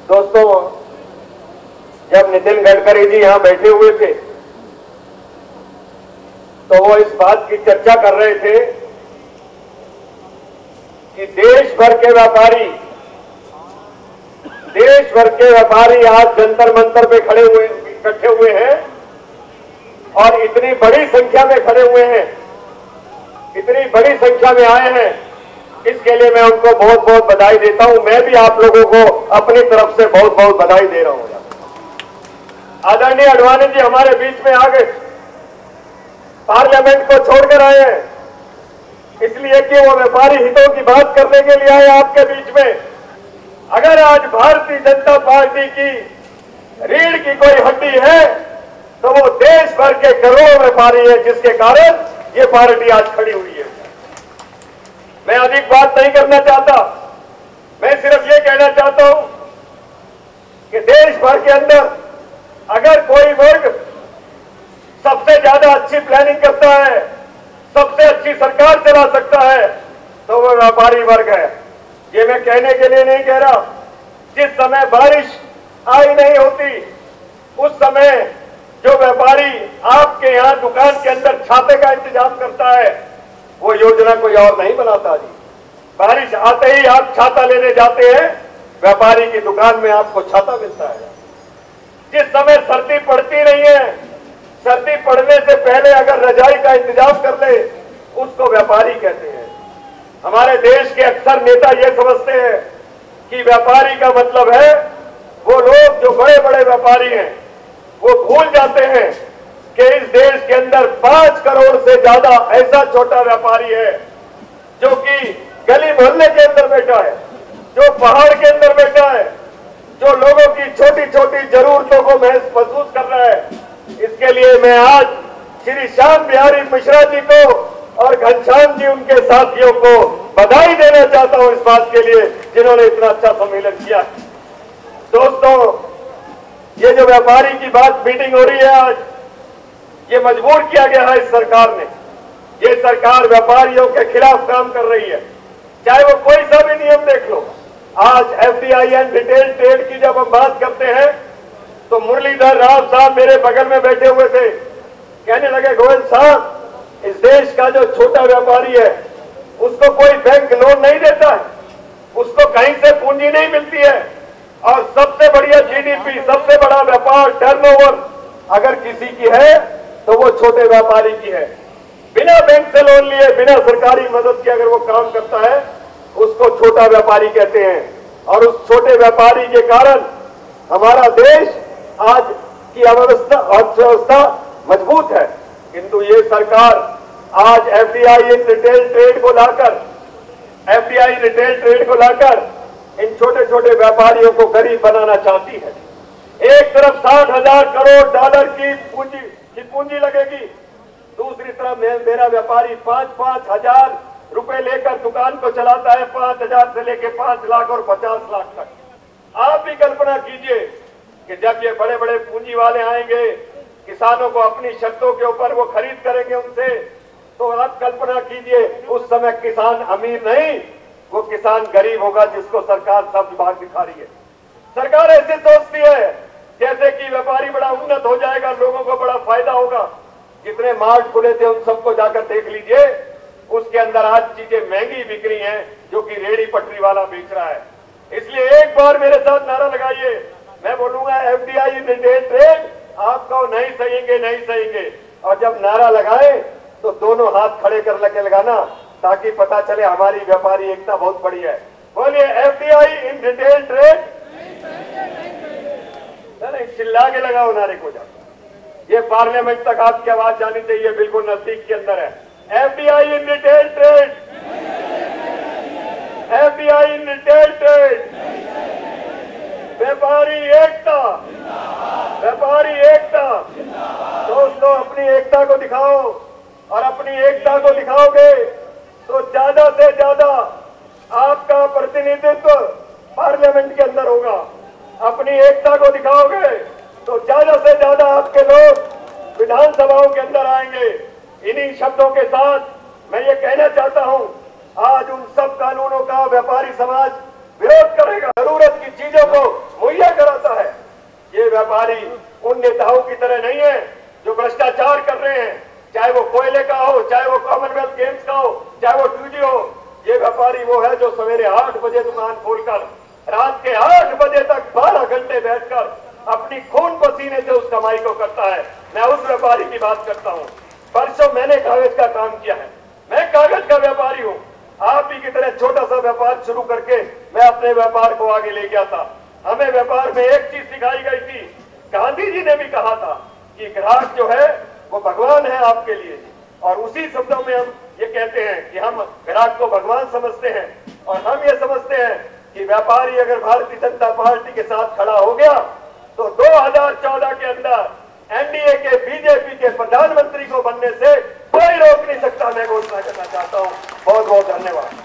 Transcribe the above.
दोस्तों, जब नितिन गडकरी जी यहां बैठे हुए थे तो वो इस बात की चर्चा कर रहे थे कि देश भर के व्यापारी आज जंतर मंतर पे इकट्ठे हुए हैं और इतनी बड़ी संख्या में खड़े हुए हैं, इतनी बड़ी संख्या में आए हैं। इसके लिए मैं उनको बहुत बहुत बधाई देता हूं। मैं भी आप लोगों को अपनी तरफ से बहुत बहुत बधाई दे रहा हूं। आदरणीय अडवाणी जी हमारे बीच में आ गए, पार्लियामेंट को छोड़कर आए हैं, इसलिए कि वो व्यापारी हितों की बात करने के लिए आए आपके बीच में। अगर आज भारतीय जनता पार्टी की रीढ़ की कोई हड्डी है तो वो देश भर के करोड़ों व्यापारी है, जिसके कारण ये पार्टी आज खड़ी हुई है। मैं अधिक बात नहीं करना चाहता, मैं सिर्फ ये कहना चाहता हूं कि देश भर के अंदर अगर कोई वर्ग सबसे ज्यादा अच्छी प्लानिंग करता है, सबसे अच्छी सरकार चला सकता है, तो वो व्यापारी वर्ग है। ये मैं कहने के लिए नहीं कह रहा। जिस समय बारिश आई नहीं होती उस समय जो व्यापारी आपके यहां दुकान के अंदर छाते का इंतजाम करता है, वो योजना कोई और नहीं बनाता जी। बारिश आते ही आप छाता लेने जाते हैं, व्यापारी की दुकान में आपको छाता मिलता है। जिस समय सर्दी पड़ती नहीं है, सर्दी पड़ने से पहले अगर रजाई का इंतजाम कर ले, उसको व्यापारी कहते हैं। हमारे देश के अक्सर नेता ये समझते हैं कि व्यापारी का मतलब है वो लोग जो बड़े बड़े व्यापारी हैं। वो भूल जाते हैं कि इस देश के अंदर 5 करोड़ से ज्यादा ऐसा छोटा व्यापारी है जो कि गली मोहल्ले के अंदर बैठा है, जो पहाड़ के अंदर बैठा है, जो लोगों की छोटी छोटी जरूरतों को महसूस कर रहा है। इसके लिए मैं आज श्री श्याम बिहारी मिश्रा जी को और घनश्याम जी उनके साथियों को बधाई देना चाहता हूं इस बात के लिए जिन्होंने इतना अच्छा सम्मेलन किया। दोस्तों, ये जो व्यापारी की बात मीटिंग हो रही है आज, ये मजबूर किया गया है इस सरकार ने। ये सरकार व्यापारियों के खिलाफ काम कर रही है, चाहे वो कोई सा भी नियम देख लो। आज FDI रिटेल ट्रेड की जब हम बात करते हैं तो मुरलीधर राव साहब मेरे बगल में बैठे हुए थे, कहने लगे गोयल साहब, इस देश का जो छोटा व्यापारी है उसको कोई बैंक लोन नहीं देता है, उसको कहीं से पूंजी नहीं मिलती है, और सबसे बढ़िया GDP, सबसे बड़ा व्यापार टर्नओवर अगर किसी की है तो वो छोटे व्यापारी की है। बिना बैंक से लोन लिए, बिना सरकारी मदद के अगर वो काम करता है उसको छोटा व्यापारी कहते हैं। और उस छोटे व्यापारी के कारण हमारा देश आज की अर्थव्यवस्था मजबूत है। किंतु ये सरकार आज FDI रिटेल ट्रेड को लाकर इन छोटे छोटे व्यापारियों को गरीब बनाना चाहती है। एक तरफ 60,000 करोड़ डॉलर की पूंजी लगेगी, दूसरी तरफ मेरा व्यापारी 5-5 हजार रुपए लेकर दुकान को चलाता है, 5,000 से लेकर 5 लाख और 50 लाख तक। आप भी कल्पना कीजिए कि जब ये बड़े बड़े पूंजी वाले आएंगे, किसानों को अपनी शर्तों के ऊपर वो खरीद करेंगे उनसे, तो आप कल्पना कीजिए उस समय किसान अमीर नहीं, वो किसान गरीब होगा जिसको सरकार सब विभाग दिखा रही है। सरकार ऐसे सोचती है जैसे कि व्यापारी बड़ा उन्नत हो जाएगा, लोगों को बड़ा फायदा होगा। जितने मार्ट खुले थे उन सबको जाकर देख लीजिए, उसके अंदर आज चीजें महंगी बिक रही हैं जो कि रेहड़ी पटरी वाला बेच रहा है। इसलिए एक बार मेरे साथ नारा लगाइए, मैं बोलूंगा FDI रिटेल ट्रेड आपको नहीं सहेंगे। और जब नारा लगाए तो दोनों हाथ खड़े कर लगे लगाना, ताकि पता चले हमारी व्यापारी एकता बहुत बड़ी है। बोलिए FDI रिटेल ट्रेड, नहीं चिल्ला के लगाओ नारे को जाकर। ये पार्लियामेंट तक आपकी आवाज जानी चाहिए, बिल्कुल नजदीक के अंदर है। FDI retail trade, FDI retail trade, व्यापारी एकता, व्यापारी एकता। दोस्तों, अपनी एकता को दिखाओ, और अपनी एकता को दिखाओगे तो ज्यादा से ज्यादा आपका प्रतिनिधित्व पार्लियामेंट के अंदर होगा। अपनी एकता को दिखाओगे तो ज्यादा से ज्यादा आपके लोग विधानसभाओं के अंदर आएंगे। इन्हीं शब्दों के साथ मैं ये कहना चाहता हूं, आज उन सब कानूनों का व्यापारी समाज विरोध करेगा, जरूरत की चीजों को मुहैया कराता है। ये व्यापारी उन नेताओं की तरह नहीं है जो भ्रष्टाचार कर रहे हैं, चाहे वो कोयले का हो, चाहे वो कॉमनवेल्थ गेम्स का हो, चाहे वो टूडी हो। ये व्यापारी वो है जो सवेरे 8 बजे दुकान खोलकर रात के 8 बजे तक 12 घंटे बैठकर अपनी खून पसीने से उस कमाई को करता है। मैं उस व्यापारी की बात करता हूँ। परसों मैंने कागज का काम किया है, मैं कागज का व्यापारी हूँ। आप ही की तरह छोटा सा व्यापार शुरू करके मैं अपने व्यापार को आगे ले गया था। हमें व्यापार में एक चीज सिखाई गई थी, गांधी जी ने भी कहा था कि ग्राहक जो है वो भगवान है आपके लिए, और उसी शब्दों में हम ये कहते हैं कि हम ग्राहक को भगवान समझते हैं। और हम ये समझते हैं कि व्यापारी अगर भारतीय जनता पार्टी के साथ खड़ा हो गया तो 2014 के अंदर एनडीए के बीजेपी के प्रधानमंत्री को बनने से कोई रोक नहीं सकता। मैं घोषणा करना चाहता हूं। बहुत बहुत धन्यवाद।